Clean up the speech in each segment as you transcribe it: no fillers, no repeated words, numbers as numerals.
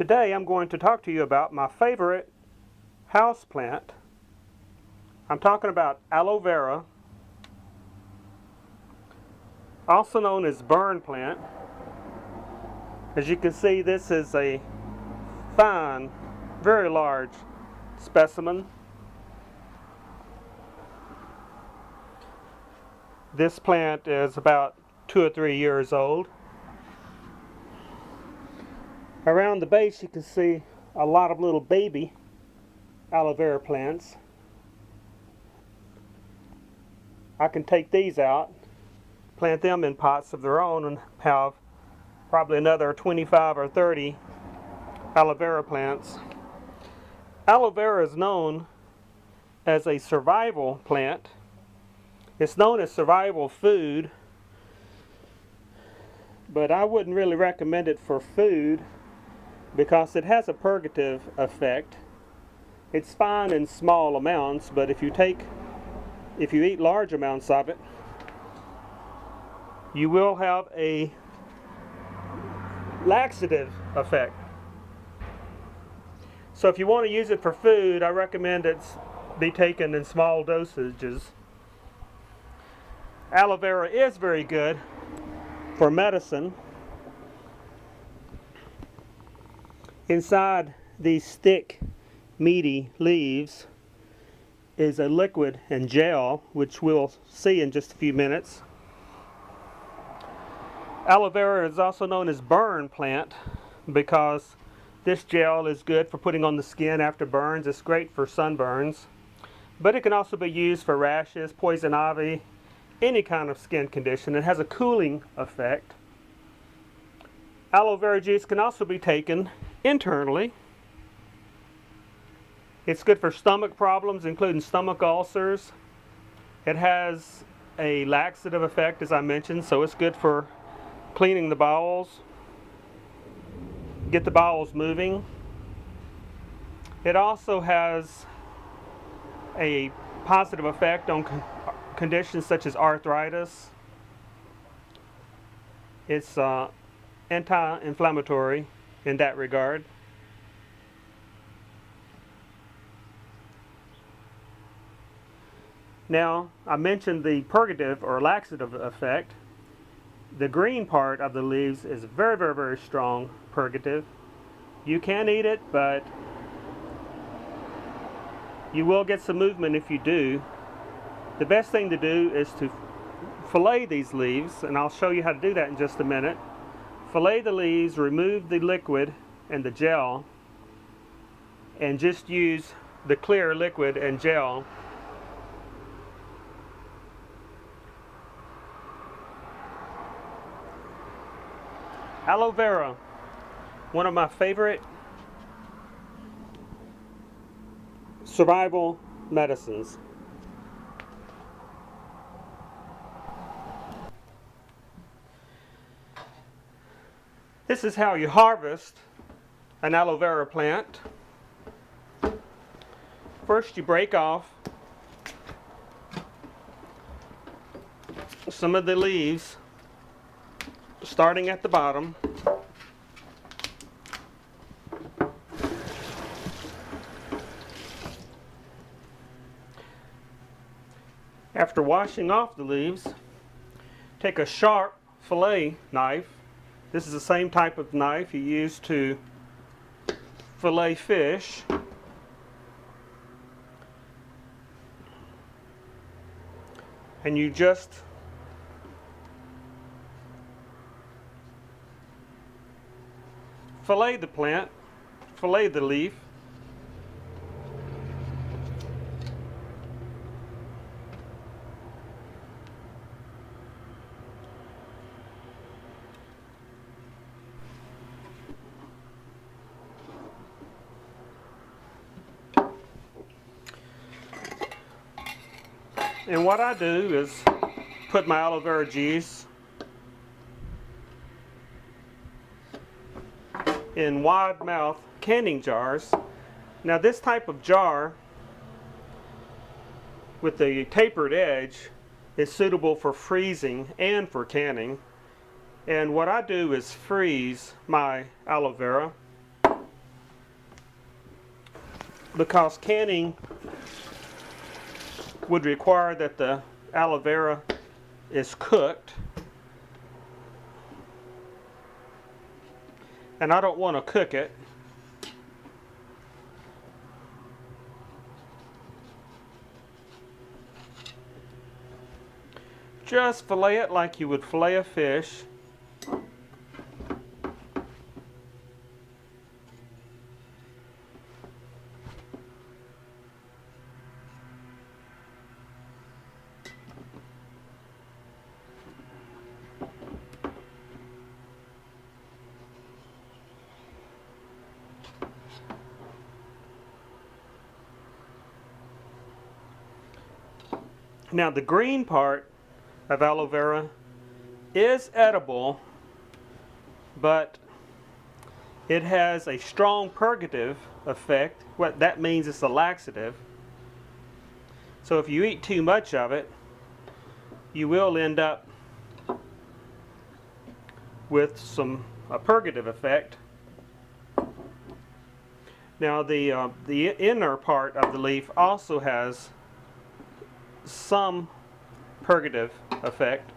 Today I'm going to talk to you about my favorite house plant. I'm talking about aloe vera, also known as burn plant. As you can see, this is a fine, very large specimen. This plant is about 2 or 3 years old. Around the base you can see a lot of little baby aloe vera plants. I can take these out, plant them in pots of their own, and have probably another 25 or 30 aloe vera plants. Aloe vera is known as a survival plant. It's known as survival food, but I wouldn't really recommend it for food because it has a purgative effect. It's fine in small amounts, but if you eat large amounts of it, you will have a laxative effect. So if you want to use it for food, I recommend it be taken in small dosages. Aloe vera is very good for medicine. Inside these thick, meaty leaves is a liquid and gel, which we'll see in just a few minutes. Aloe vera is also known as burn plant because this gel is good for putting on the skin after burns. It's great for sunburns, but it can also be used for rashes, poison ivy, any kind of skin condition. It has a cooling effect. Aloe vera juice can also be taken internally. It's good for stomach problems, including stomach ulcers. It has a laxative effect, as I mentioned, so it's good for cleaning the bowels, get the bowels moving. It also has a positive effect on conditions such as arthritis. It's anti-inflammatory in that regard. Now, I mentioned the purgative or laxative effect. The green part of the leaves is very, very, very strong purgative. You can eat it, but you will get some movement if you do. The best thing to do is to fillet these leaves, and I'll show you how to do that in just a minute. Fillet the leaves, remove the liquid and the gel, and just use the clear liquid and gel. Aloe vera, one of my favorite survival medicines. This is how you harvest an aloe vera plant. First, you break off some of the leaves, starting at the bottom. After washing off the leaves, take a sharp fillet knife. This is the same type of knife you use to fillet fish. And you just fillet the plant, fillet the leaf. And what I do is put my aloe vera juice in wide mouth canning jars. Now this type of jar with the tapered edge is suitable for freezing and for canning. And what I do is freeze my aloe vera because canning would require that the aloe vera is cooked, and I don't want to cook it. Just fillet it like you would fillet a fish. Now the green part of aloe vera is edible, but it has a strong purgative effect. What that means is a laxative. So if you eat too much of it, you will end up with a purgative effect. Now the inner part of the leaf also has some purgative effect.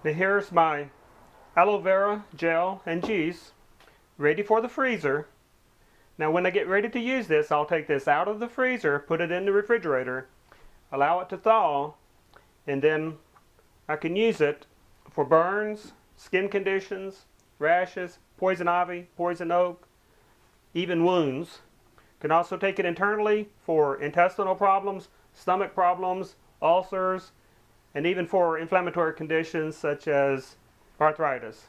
Now here's my aloe vera gel and juice ready for the freezer. Now when I get ready to use this, I'll take this out of the freezer, put it in the refrigerator, allow it to thaw, and then I can use it for burns, skin conditions, rashes, poison ivy, poison oak, even wounds. Can also take it internally for intestinal problems, stomach problems, ulcers, and even for inflammatory conditions such as arthritis.